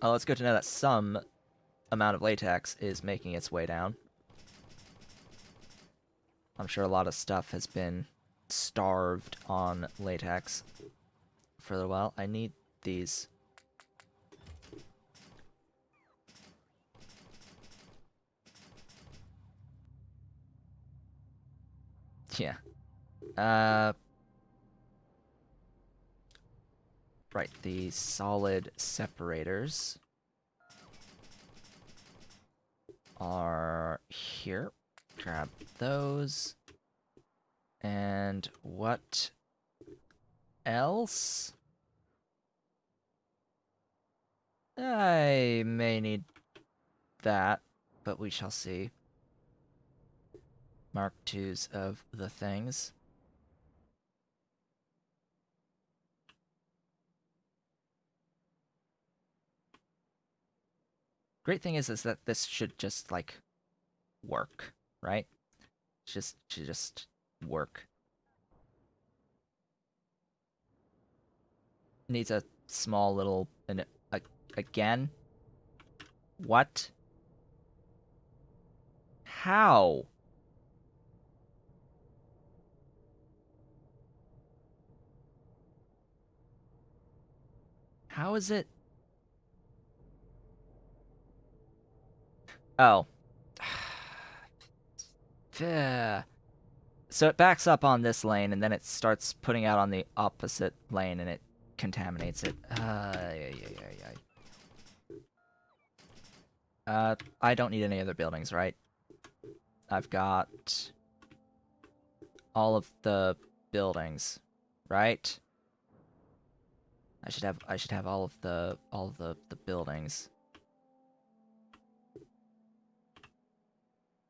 Oh, it's good to know that some amount of latex is making its way down. I'm sure a lot of stuff has been starved on latex for a little while. I need these. Yeah. Right, the solid separators are here. Grab those. And what else? I may need that, but we shall see. Mark 2s of the things. Great thing is that this should just, like, work, right? Should just work. Needs a small little... again? What? How? How is it... Oh. So it backs up on this lane, and then it starts putting out on the opposite lane, and it contaminates it. I don't need any other buildings, right? I've got all of the buildings, right? I should have all of the buildings.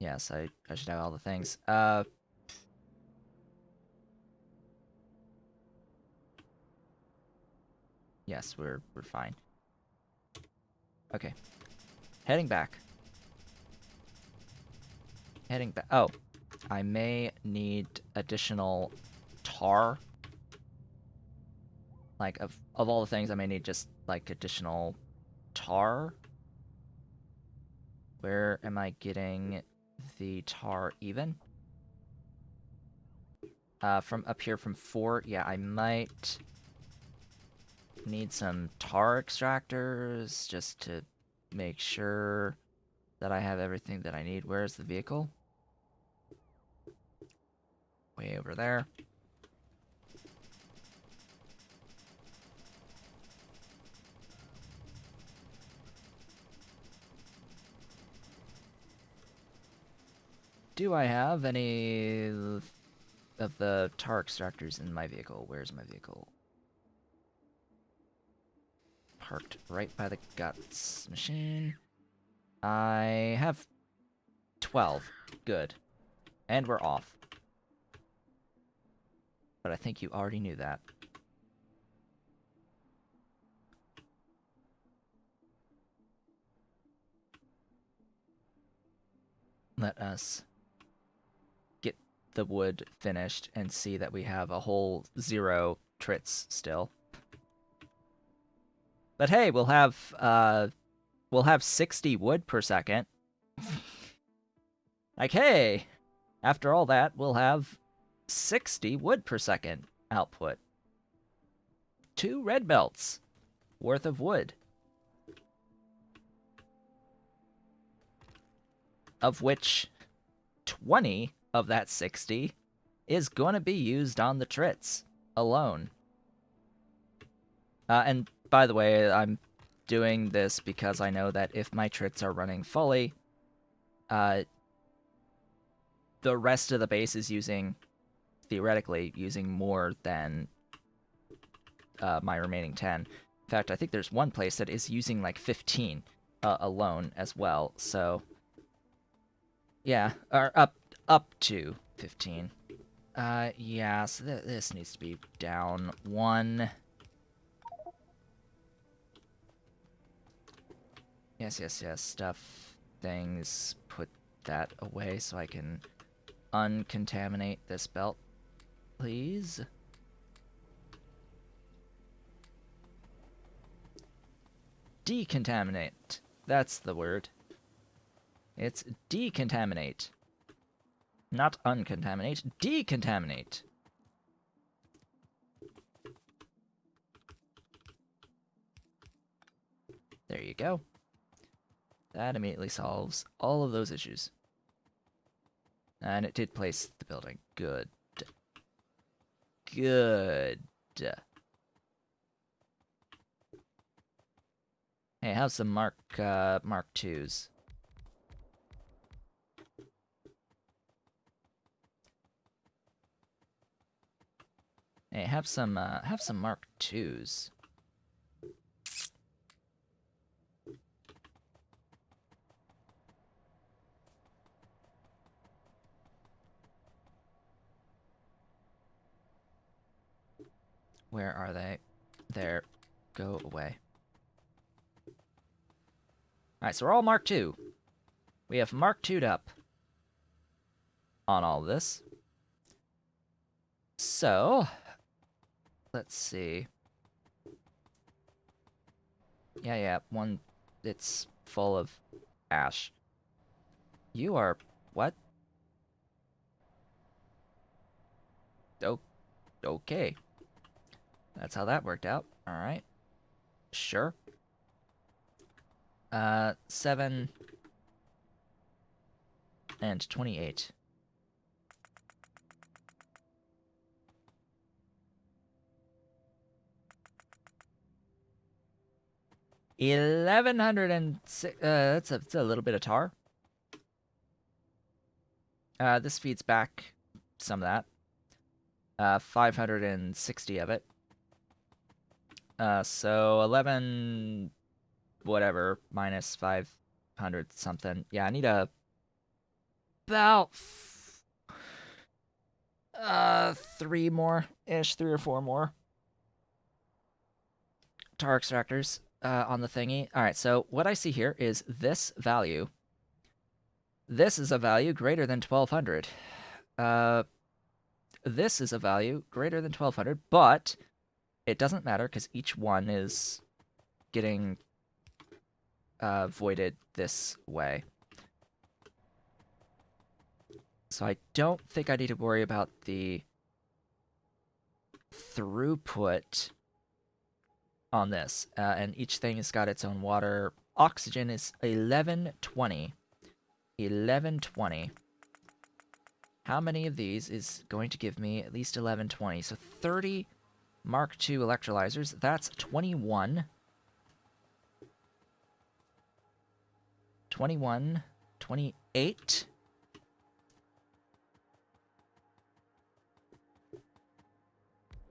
Yes, I should have all the things. Yes, we're fine. Okay. Heading back. Heading back. Oh, I may need additional tar. Like, of all the things, I may need just, like, additional tar. Where am I getting the tar even? From up here from 4. Yeah, I might need some tar extractors just to make sure that I have everything that I need. Where's the vehicle? Way over there. Do I have any of the tar extractors in my vehicle? Where's my vehicle? Parked right by the guts machine. I have 12. Good. And we're off. But I think you already knew that. Let us get the wood finished and see that we have a whole 0 trits still. But hey, we'll have 60 wood per second. Like, hey, after all that, we'll have 60 wood per second output. 2 red belts worth of wood. Of which 20 of that 60 is going to be used on the trits alone. And by the way, I'm doing this because I know that if my trits are running fully, the rest of the base is theoretically, using more than my remaining 10. In fact, I think there's one place that is using like 15 alone as well, so... Yeah, or up to 15. Yeah, so this needs to be down 1. Yes, stuff, things, put that away so I can uncontaminate this belt, please. decontaminate. That's the word. It's decontaminate. Not uncontaminate, decontaminate. There you go. That immediately solves all of those issues. And it did place the building. Good. Good. Hey, how's some Mark 2s? Hey, have some Mark 2s. Where are they? There. Go away. Alright, so we're all Mark 2. We have Mark 2'd up on all of this. So, let's see. Yeah, one, it's full of ash. You are, what? Oh, okay. That's how that worked out. Alright. Sure. 7 and 28. $1,106. That's a little bit of tar. This feeds back some of that. 560 of it. So 11, whatever, minus 500 something. Yeah, I need about 3 more-ish, 3 or 4 more tar extractors on the thingy. Alright, so what I see here is this value. This is a value greater than 1,200. This is a value greater than 1,200, but it doesn't matter because each one is getting voided this way. So I don't think I need to worry about the throughput on this. And each thing has got its own water. Oxygen is 1120. 1120. How many of these is going to give me at least 1120? So 30 Mark II electrolyzers. That's 21. 21. 28.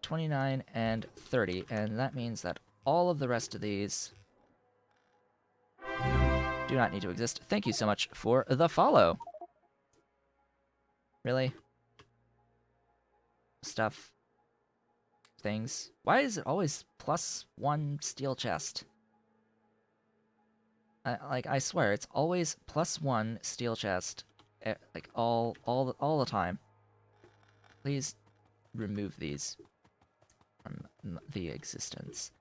29 and 30, and that means that all of the rest of these do not need to exist. Thank you so much for the follow. Really? Stuff. Things. Why is it always +1 steel chest? Like, I swear, it's always +1 steel chest, like, all the time. Please remove these from the existence.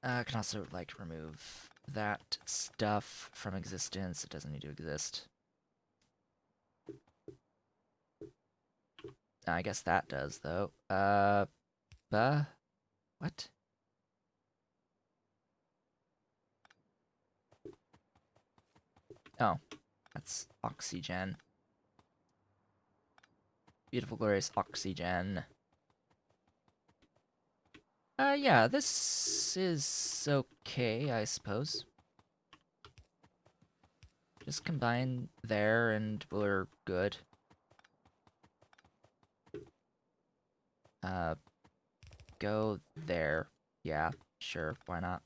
I can also, like, remove that stuff from existence. It doesn't need to exist. I guess that does, though. What? Oh, that's oxygen. Beautiful, glorious oxygen. Yeah, this is okay, I suppose. Just combine there and we're good. Go there. Yeah, sure, why not?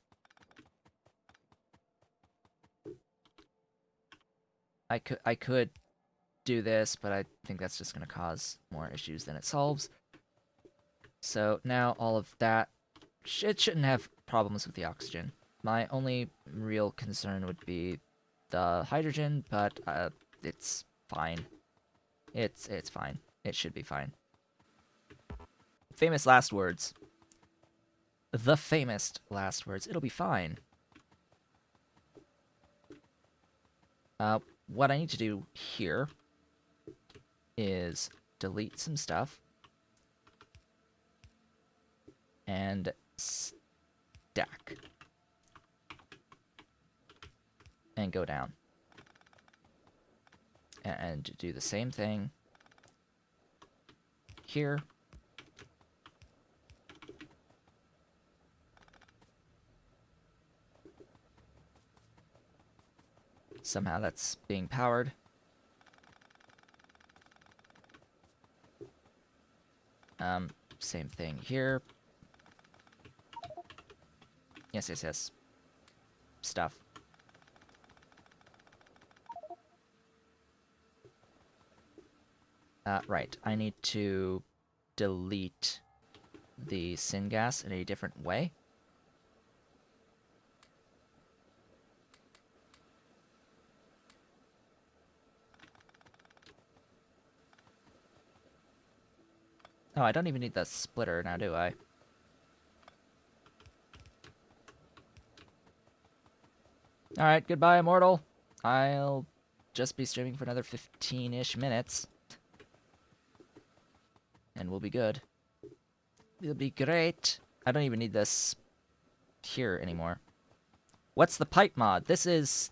I could do this, but I think that's just gonna cause more issues than it solves. So now all of that, it shouldn't have problems with the oxygen. My only real concern would be the hydrogen, but it's fine. It's fine. It should be fine. Famous last words. the famous last words. It'll be fine. What I need to do here is delete some stuff and stack and go down and do the same thing here. Somehow that's being powered. Same thing here. Yes, yes, yes. Stuff. Right. I need to delete the syngas in a different way. Oh, I don't even need the splitter now, do I? Alright, goodbye, Immortal. I'll just be streaming for another 15-ish minutes. And we'll be good. It'll be great. I don't even need this here anymore. What's the pipe mod? This is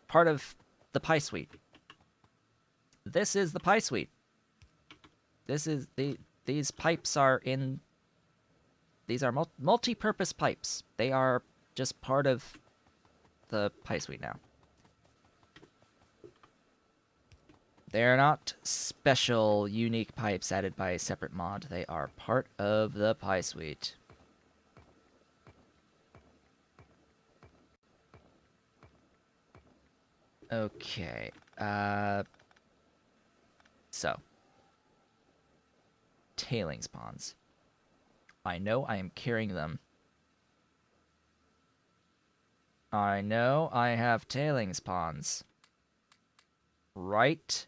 part of the pie suite. This is the pie suite. This is these pipes are in... These are multi-purpose pipes. They are just part of the pie suite now. They're not special, unique pipes added by a separate mod. They are part of the pie suite. Okay. So. Tailings ponds. I know I am carrying them. I know I have tailings ponds. Right?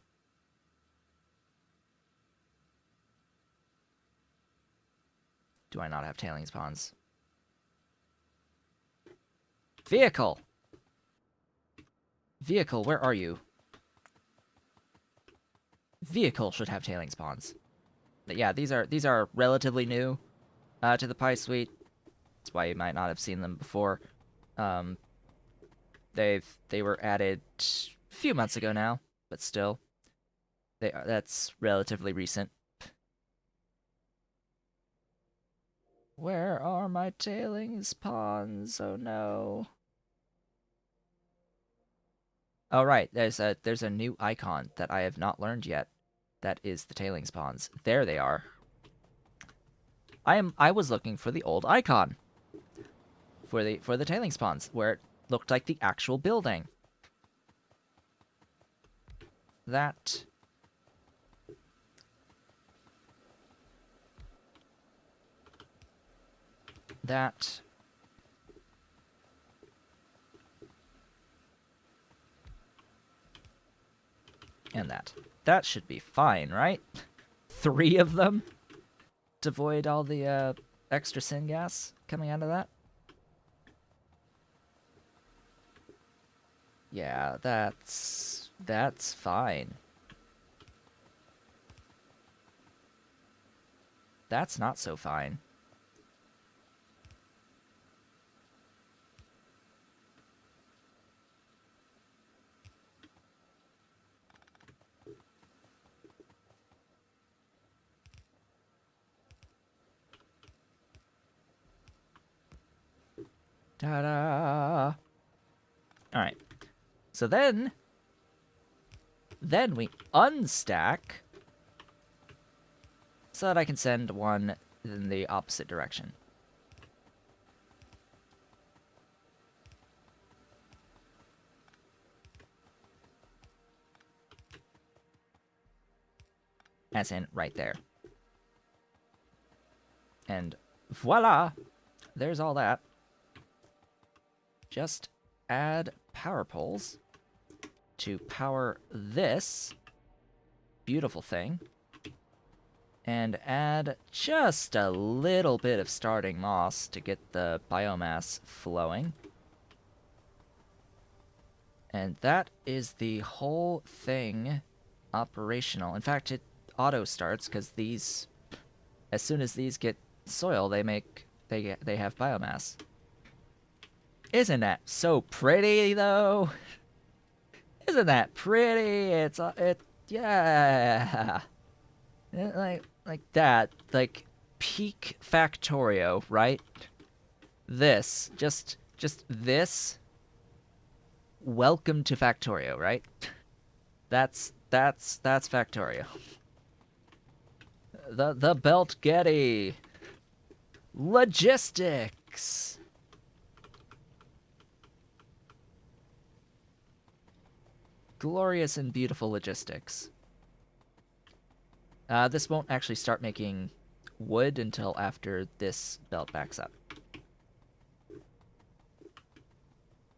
Do I not have tailings ponds? Vehicle! Vehicle, where are you? Vehicle should have tailings ponds. But yeah, these are relatively new to the pie suite. That's why you might not have seen them before. They were added a few months ago now, but still, that's relatively recent. Where are my tailings ponds? Oh no. Oh right, there's a new icon that I have not learned yet. That is the tailings ponds. There they are. I was looking for the old icon for the tailings ponds, where it looked like the actual building. That and that. That should be fine, right? 3 of them to avoid all the extra syngas coming out of that. Yeah, that's fine. That's not so fine. Ta-da! Alright. So then we unstack so that I can send one in the opposite direction. As in right there. And voila! There's all that. Just add power poles to power this beautiful thing. and add just a little bit of starting moss to get the biomass flowing. And that is the whole thing operational. In fact, it auto starts because these, as soon as these get soil, they have biomass. Isn't that so pretty though? Isn't that pretty? Yeah. Like that, like peak Factorio, right? This, just this. Welcome to Factorio, right? That's Factorio. The Belt Getty. Logistics. Glorious and beautiful logistics. This won't actually start making wood until after this belt backs up.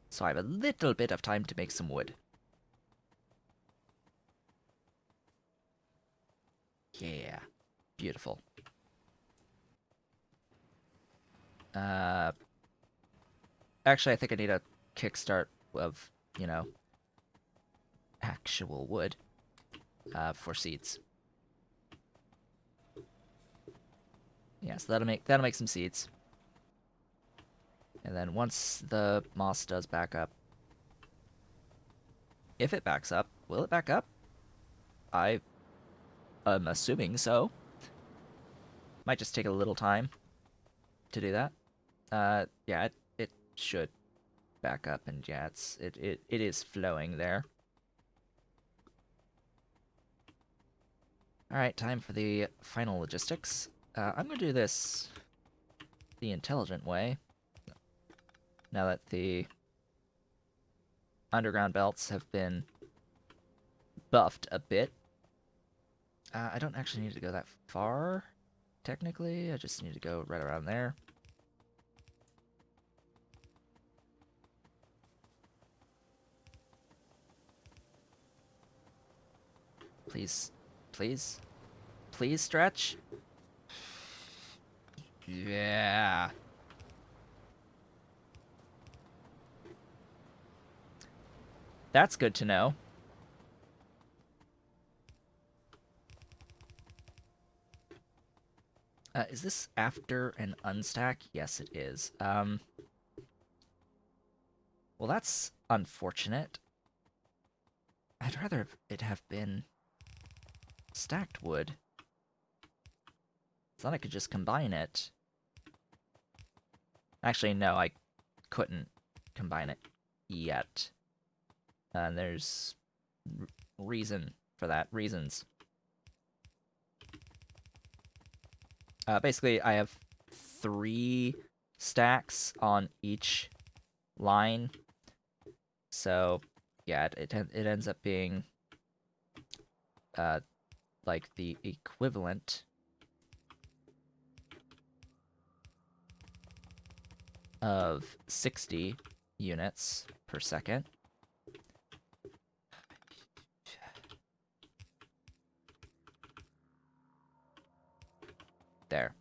So I have a little bit of time to make some wood. Yeah. Beautiful. Actually, I think I need a kickstart of, you know, actual wood for seeds. Yeah, so that'll make some seeds. And then once the moss does back up, if it backs up, will it back up? I'm assuming so. Might just take a little time to do that. Yeah, it should back up, and yeah, it is flowing there. All right, time for the final logistics. I'm gonna do this the intelligent way. Now that the underground belts have been buffed a bit. I don't actually need to go that far, technically. I just need to go right around there. Please, please, please stretch. Yeah. That's good to know. Is this after an unstack? Yes, it is. Well, that's unfortunate. I'd rather it have been stacked wood. Thought I could just combine it. Actually, no, I couldn't combine it yet. And there's reason for that. Reasons. Basically, I have 3 stacks on each line. So, yeah, it ends up being like the equivalent of 60 units per second. There.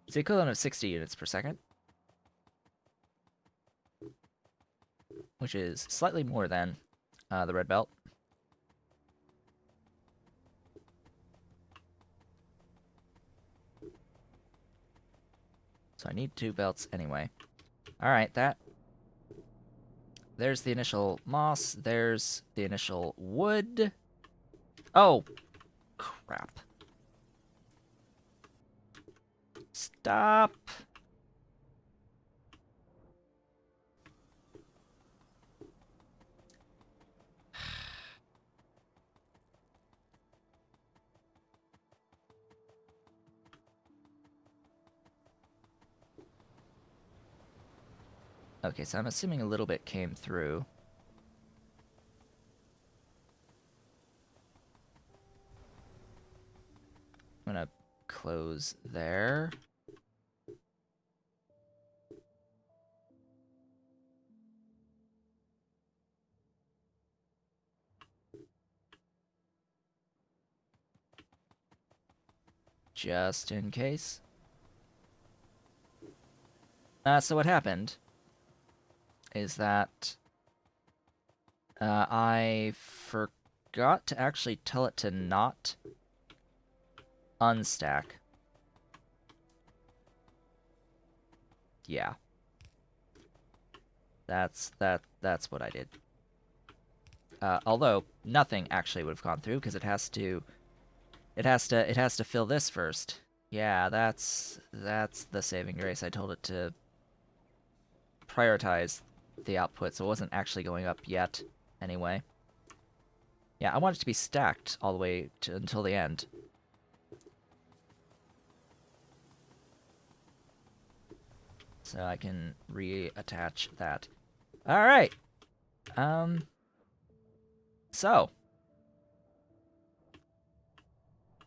It's the equivalent of 60 units per second, which is slightly more than the red belt. So I need 2 belts anyway. Alright, there's the initial moss, there's the initial wood. Oh, crap. Stop. Okay, so I'm assuming a little bit came through. I'm gonna close there. just in case. So what happened is that I forgot to actually tell it to not unstack. Yeah. That's what I did. Although nothing actually would have gone through because it has to fill this first. Yeah, that's the saving grace. I told it to prioritize the output, so it wasn't actually going up yet anyway. Yeah, I want it to be stacked all the way until the end. So I can reattach that. Alright. So.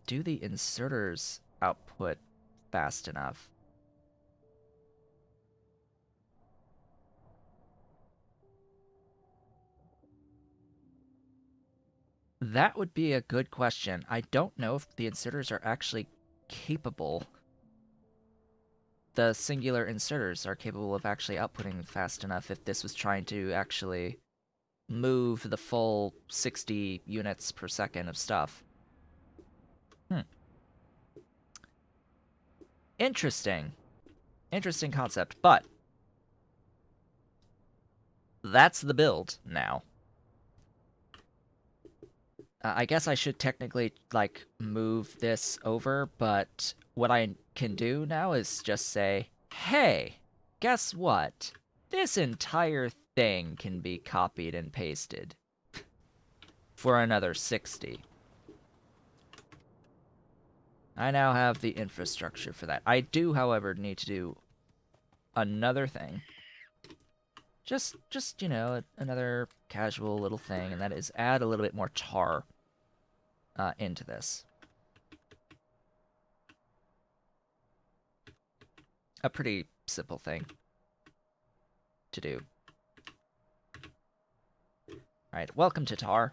Do the inserters output fast enough? That would be a good question. I don't know if the inserters are actually capable. The singular inserters are capable of actually outputting fast enough if this was trying to actually move the full 60 units per second of stuff. Interesting. Interesting concept, but that's the build now. I guess I should technically, like, move this over, but what I can do now is just say, hey, guess what? This entire thing can be copied and pasted for another 60. I now have the infrastructure for that. I do, however, need to do another thing. Just you know, another casual little thing, and that is add a little bit more tar into this. A pretty simple thing to do. Alright, welcome to tar.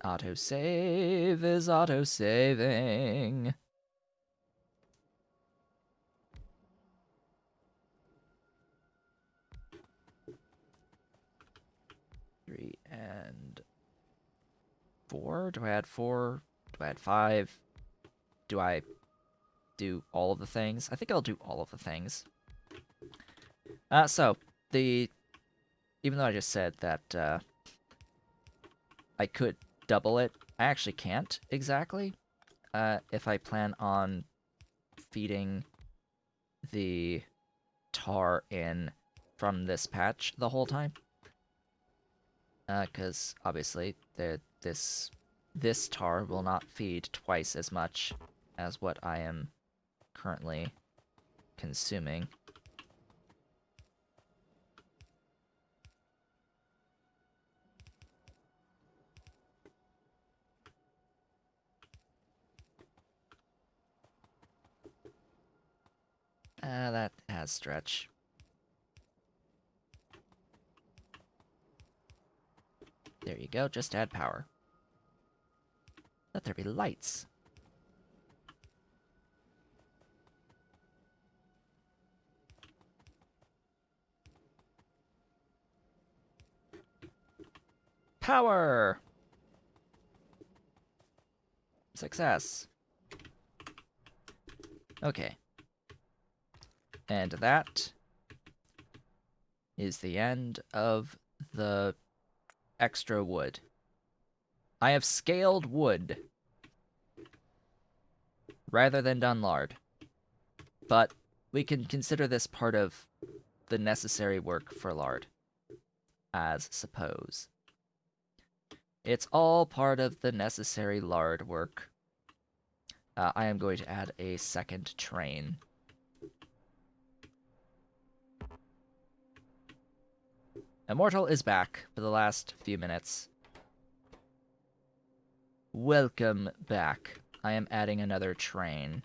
Autosave is autosaving. Three and 4? Do I add 4? Do I add 5? Do I do all of the things? I think I'll do all of the things. So, even though I just said that I could double it, I actually can't exactly if I plan on feeding the tar in from this patch the whole time. Because obviously this tar will not feed twice as much as what I am currently consuming. That has stretch. There you go, just add power. Let there be lights. Power! Success. Okay. And that is the end of the extra wood. I have scaled wood rather than done lard. But we can consider this part of the necessary work for lard, as suppose. It's all part of the necessary lard work. I am going to add a second train. Immortal is back for the last few minutes. Welcome back. I am adding another train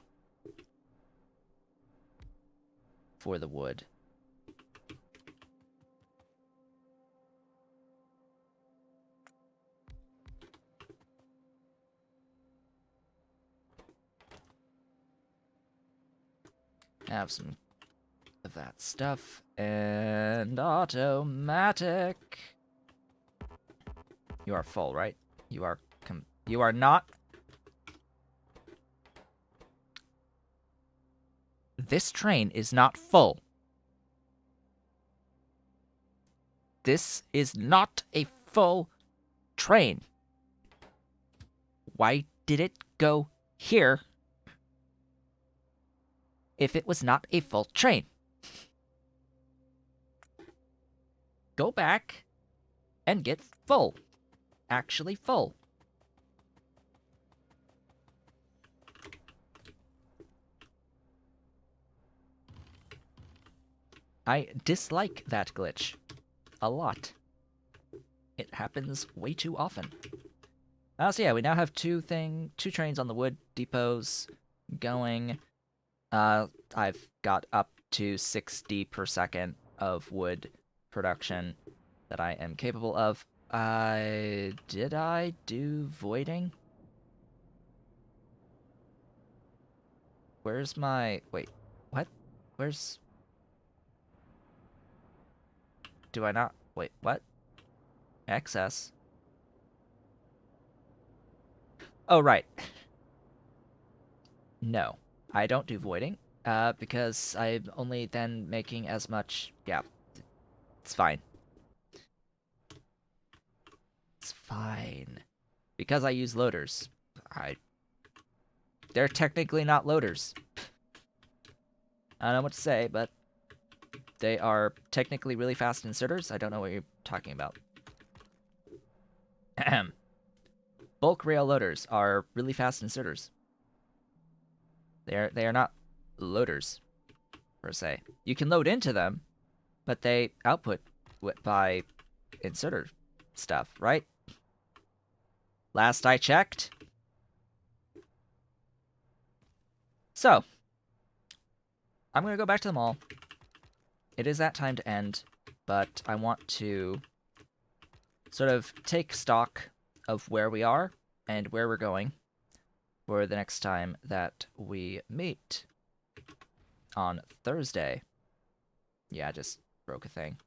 for the wood. Have some of that stuff. And automatic. You are full, right? You are you are not. This train is not full. This is not a full train. Why did it go here if it was not a full train? Go back and get full. Actually full. I dislike that glitch a lot. It happens way too often. So yeah, we now have two trains on the wood depots going. I've got up to 60 per second of wood production that I am capable of. Did I do voiding? Where's my... Wait, what? Where's... Do I not... Wait, what? Excess? Oh, right. No, I don't do voiding, because I'm only then making as much... Yeah, it's fine. It's fine. Because I use loaders. They're technically not loaders. I don't know what to say, but they are technically really fast inserters. I don't know what you're talking about. Ahem. Bulk rail loaders are really fast inserters. They are not loaders, per se. You can load into them, but they output by inserter stuff, right? Last I checked. So, I'm going to go back to the mall. It is that time to end, but I want to sort of take stock of where we are and where we're going for the next time that we meet on Thursday. Yeah, I just broke a thing.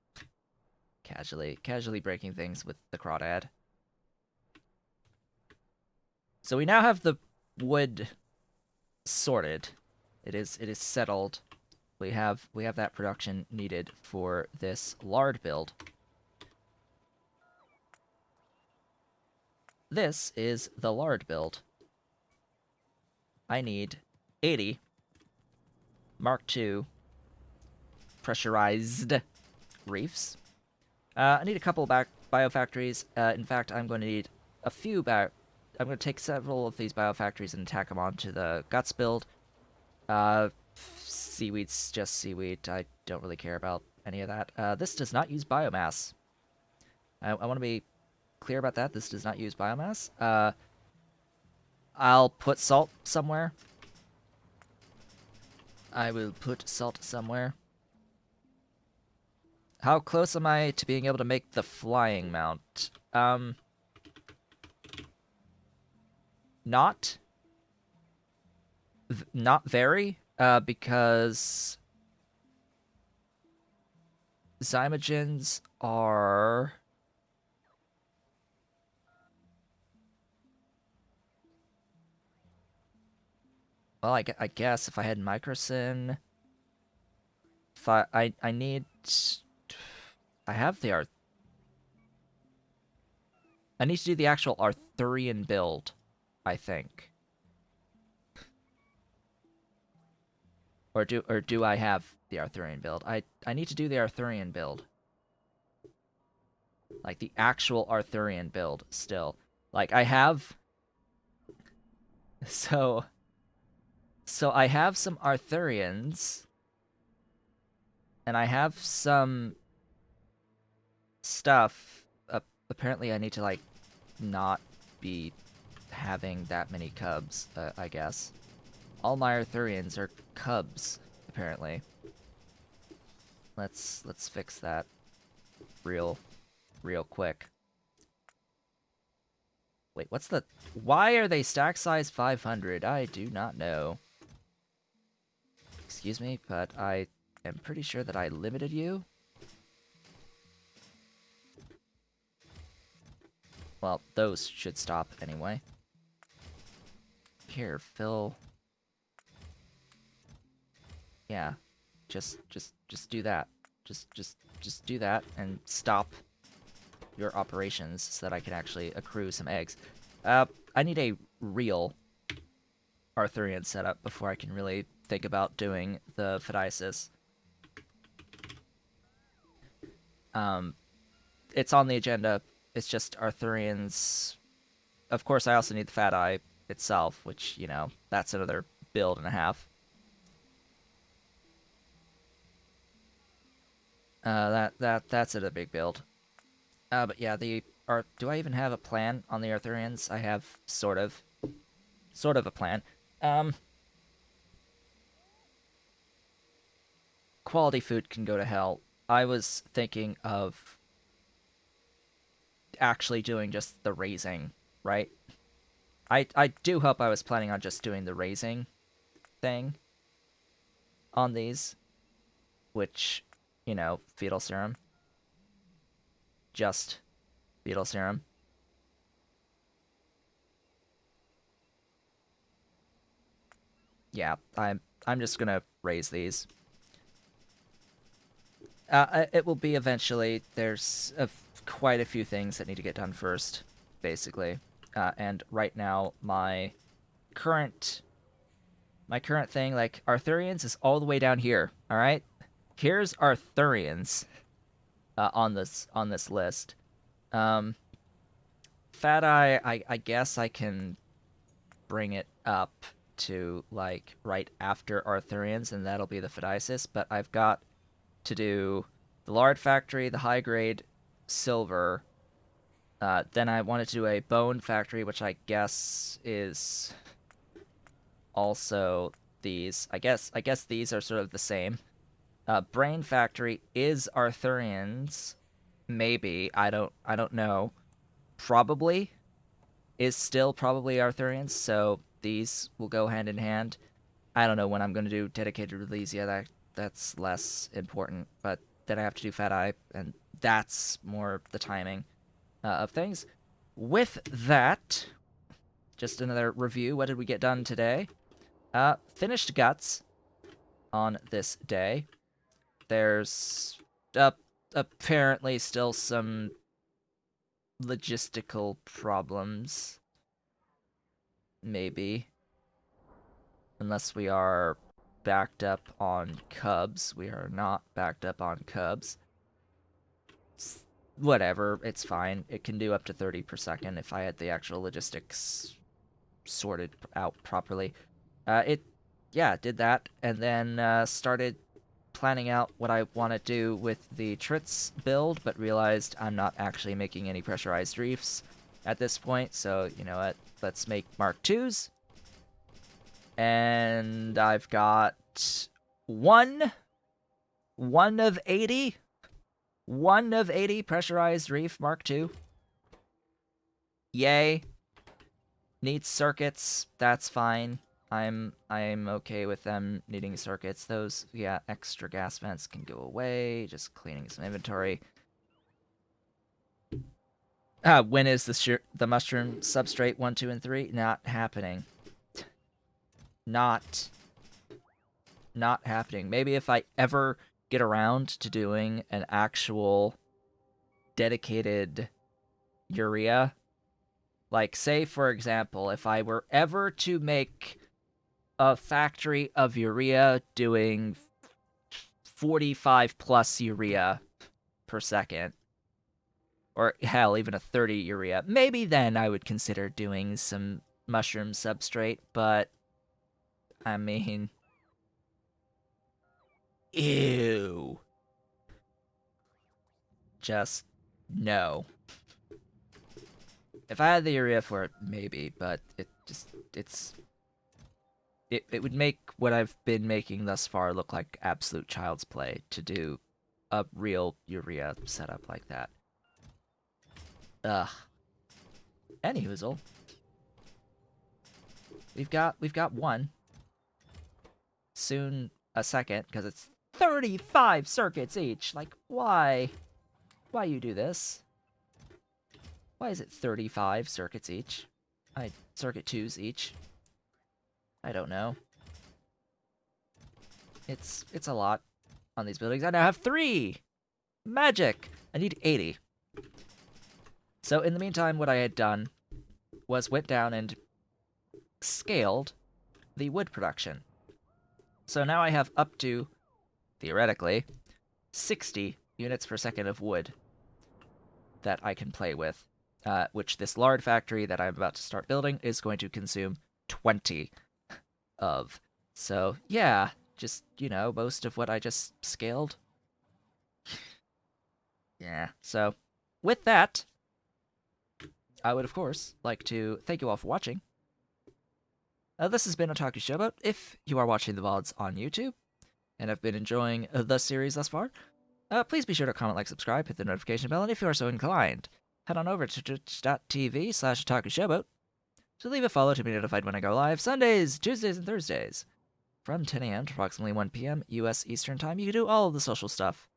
Casually breaking things with the crawdad. So we now have the wood sorted. It is settled. We have that production needed for this lard build. This is the lard build. I need 80 Mark II pressurized reefs. I need a couple biofactories. In fact, I'm going to need a few I'm going to take several of these biofactories and tack them onto the guts build. Seaweed's just seaweed. I don't really care about any of that. This does not use biomass. I want to be clear about that. This does not use biomass. I'll put salt somewhere. I will put salt somewhere. How close am I to being able to make the flying mount? Not very, because Zymogens are... Well, I guess if I had Microsyn... If I need... I have the I need to do the actual Arthurian build, I think. Or do I have the Arthurian build? I need to do the Arthurian build. Like, the actual Arthurian build, still. Like, I have... So I have some Arthurians, and I have some stuff. Apparently I need to, like, not be having that many cubs, I guess. All my Arthurians are cubs, apparently. Let's fix that real quick. Wait, what's the... Why are they stack size 500? I do not know. excuse me, but I am pretty sure that I limited you. Well, those should stop anyway. Here, fill. Yeah, just do that. Just do that and stop your operations so that I can actually accrue some eggs. I need a real Arthurian setup before I can really think about doing the Phthisis. It's on the agenda. It's just Arthurians. Of course, I also need the Fat Eye itself, which, you know, that's another build and a half. That's a big build. But yeah, do I even have a plan on the Arthurians? I have sort of a plan. Quality food can go to hell. I was thinking of actually doing just the raising, right? I do hope I was planning on just doing the raising thing on these, which, you know, fetal serum. Just fetal serum. Yeah, I'm just gonna raise these. It will be eventually. There's quite a few things that need to get done first, basically. And right now, my current thing, like Arthurians, is all the way down here. All right, here's Arthurians on this list. Fat Eye, I guess I can bring it up to like right after Arthurians, and that'll be the Phthisis. But I've got to do the lard factory, the high grade silver. Then I wanted to do a bone factory, which I guess is also these. I guess these are sort of the same. Brain factory is Arthurians. Maybe I don't know. Probably is still probably Arthurians. So these will go hand in hand. I don't know when I'm going to do dedicated release. Yeah, that's less important. But then I have to do Fat Eye, and that's more the timing of things. With that, just another review. What did we get done today? Finished guts on this day. There's apparently still some logistical problems. Maybe. Unless we are backed up on Cubs. We are not backed up on Cubs. Whatever, it's fine. It can do up to 30 per second if I had the actual logistics sorted out properly. Did that, and then started planning out what I want to do with the Trits build, but realized I'm not actually making any pressurized reefs at this point, so you know what, let's make Mark IIs. And I've got one of 80 pressurized reef Mark II. Yay. Needs circuits, that's fine. I'm okay with them needing circuits. Those, yeah, extra gas vents can go away. Just cleaning some inventory. When is the mushroom substrate 1, 2, and 3? Not happening. Not happening. Maybe if I ever get around to doing an actual dedicated urea, like say for example, if I were ever to make a factory of urea doing 45 plus urea per second, or hell, even a 30 urea, maybe then I would consider doing some mushroom substrate, but I mean, ew. Just no. If I had the urea for it, maybe, but it would make what I've been making thus far look like absolute child's play to do a real urea setup like that. Ugh. Anyhoozle. We've got one. Soon a second because it's 35 circuits each. Like, why? Why you do this? Why is it 35 circuits each? Circuit 2s each. I don't know. It's a lot on these buildings. I now have 3! Magic! I need 80. So in the meantime, what I had done was went down and scaled the wood production. So now I have up to, theoretically, 60 units per second of wood that I can play with, which this lard factory that I'm about to start building is going to consume 20 of. So, yeah, just, most of what I just scaled. Yeah, so with that, I would, of course, like to thank you all for watching. This has been Otaku Showboat. If you are watching the VODs on YouTube and have been enjoying the series thus far, please be sure to comment, like, subscribe, hit the notification bell, and if you are so inclined, head on over to twitch.tv/Otaku Showboat to leave a follow to be notified when I go live Sundays, Tuesdays, and Thursdays from 10 a.m. to approximately 1 p.m. U.S. Eastern Time. You can do all of the social stuff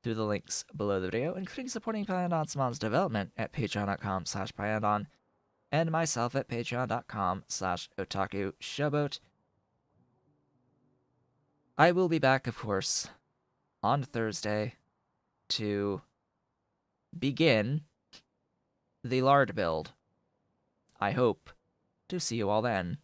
through the links below the video, including supporting Pyandon's mom's development at patreon.com/Pyandon, and myself at patreon.com/Otaku Showboat. I will be back, of course, on Thursday to begin the lard build. I hope to see you all then.